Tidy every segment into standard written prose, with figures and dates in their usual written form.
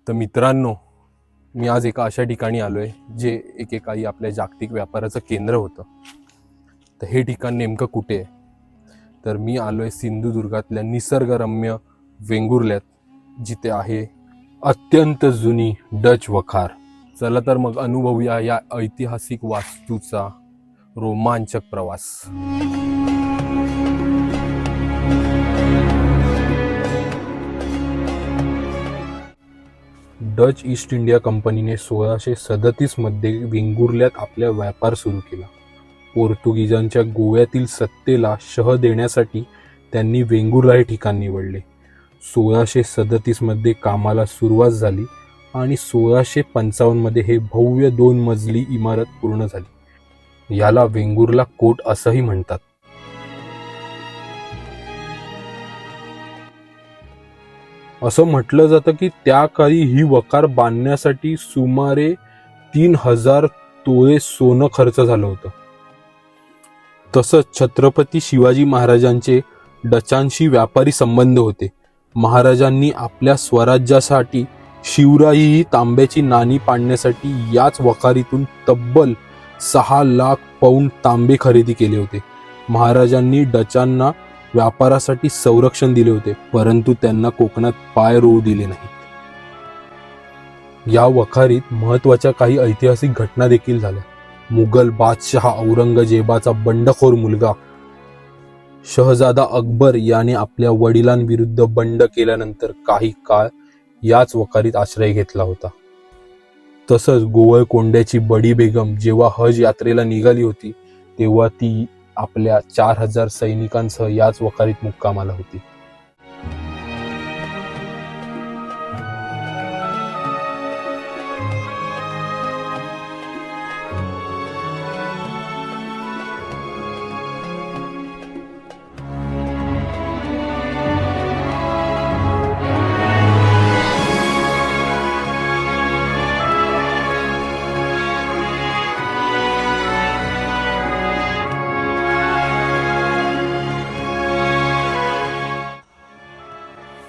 तर मित्रांनो, मी आज एका अशा ठिकाणी आलोय जे एकेकाळी आपल्या जागतिक व्यापाराचं केंद्र होतं. तर हे ठिकाण नेमकं कुठे आहे? तर मी आलोय सिंधुदुर्गातल्या निसर्गरम्य वेंगुर्ल्यात, जिथे आहे अत्यंत जुनी डच वखार. चला तर मग अनुभवूया या ऐतिहासिक वास्तूचा रोमांचक प्रवास. डच ईस्ट इंडिया कंपनीने 1637 मध्ये वेंगुर्ल्यात आपला व्यापार सुरू केला. पोर्तुगीजांच्या गोव्यातील सत्तेला शह देण्यासाठी त्यांनी वेंगुर्ला हे ठिकाण निवडले. 1637 मध्ये कामाला सुरुवात झाली आणि 1655 मध्ये हे भव्य 2 मजली इमारत पूर्ण झाली. याला वेंगुर्ला कोट असंही म्हणतात. असं म्हटलं जातं की त्या काळी ही वखार बांधण्यासाठी सुमारे 3000 तोळे सोनं खर्च झालं होतं. तसंच छत्रपती शिवाजी महाराजांचे डचांशी व्यापारी संबंध होते. महाराजांनी आपल्या स्वराज्यासाठी शिवराई ही तांब्याची नाणी पाडण्यासाठी याच वखारीतून तब्बल 6 लाख पौंड तांबे खरेदी केले होते. महाराजांनी डचांना व्यापारासाठी संरक्षण दिले होते, परंतु त्यांना कोकणात पाय रोवू दिले नाहीत. या वखारीत महत्वाच्या काही ऐतिहासिक घटना देखील झाल्या. मुघल बादशहा औरंगजेबाचा बंडखोर मुलगा शहजादा अकबर याने आपल्या वडिलांविरुद्ध बंड केल्यानंतर काही काळ याच वखारीत आश्रय घेतला होता. तसंच गोवळकोंड्याची बडी बेगम जेव्हा हज यात्रेला निघाली होती, तेव्हा ती आपल्या 4000 सैनिकांसह याच वखारीत मुक्कामाला होती.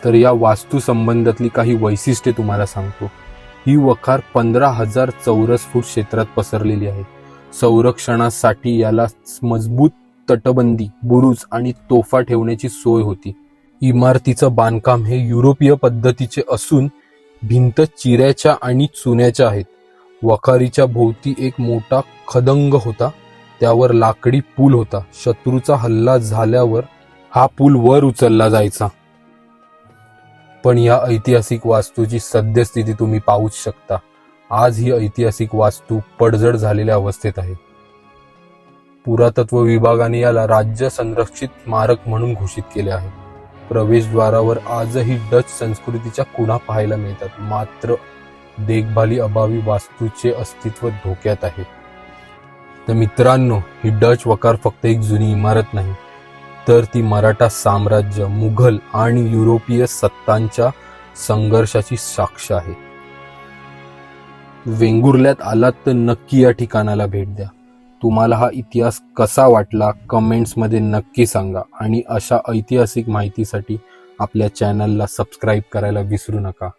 तर या वास्तू संबंधातली काही वैशिष्ट्ये तुम्हाला सांगतो. ही वखार 15,000 चौरस फूट क्षेत्रात पसरलेली आहे. संरक्षणासाठी याला मजबूत तटबंदी, बुरुज आणि तोफा ठेवण्याची सोय होती. इमारतीचं बांधकाम हे युरोपीय पद्धतीचे असून भिंत चिऱ्याच्या आणि चुन्याच्या आहेत. वखारीच्या भोवती एक मोठा खदंग होता, त्यावर लाकडी पूल होता. शत्रूचा हल्ला झाल्यावर हा पूल वर उचलला जायचा. पण या ऐतिहासिक वास्तूची सद्यस्थिती तुम्ही पाहूच शकता. आज ही ऐतिहासिक वास्तू पडझड झालेल्या अवस्थेत आहे. पुरातत्व विभागाने याला राज्य संरक्षित स्मारक म्हणून घोषित केले आहे. प्रवेशद्वारावर आजही डच संस्कृतीच्या खुणा पाहायला मिळतात, मात्र देखभाली अभावी वास्तूचे अस्तित्व धोक्यात आहे. तर मित्रांनो, ही डच वखार फक्त एक जुनी इमारत नाही, तर ती मराठा साम्राज्य, मुघल आणि युरोपीय सत्तांच्या संघर्षाची साक्ष आहे. वेंगुर्ल्यात आलात तर नक्की या ठिकाणाला भेट द्या. तुम्हाला हा इतिहास कसा वाटला कमेंट्समध्ये नक्की सांगा आणि अशा ऐतिहासिक माहितीसाठी आपल्या चॅनलला सबस्क्राईब करायला विसरू नका.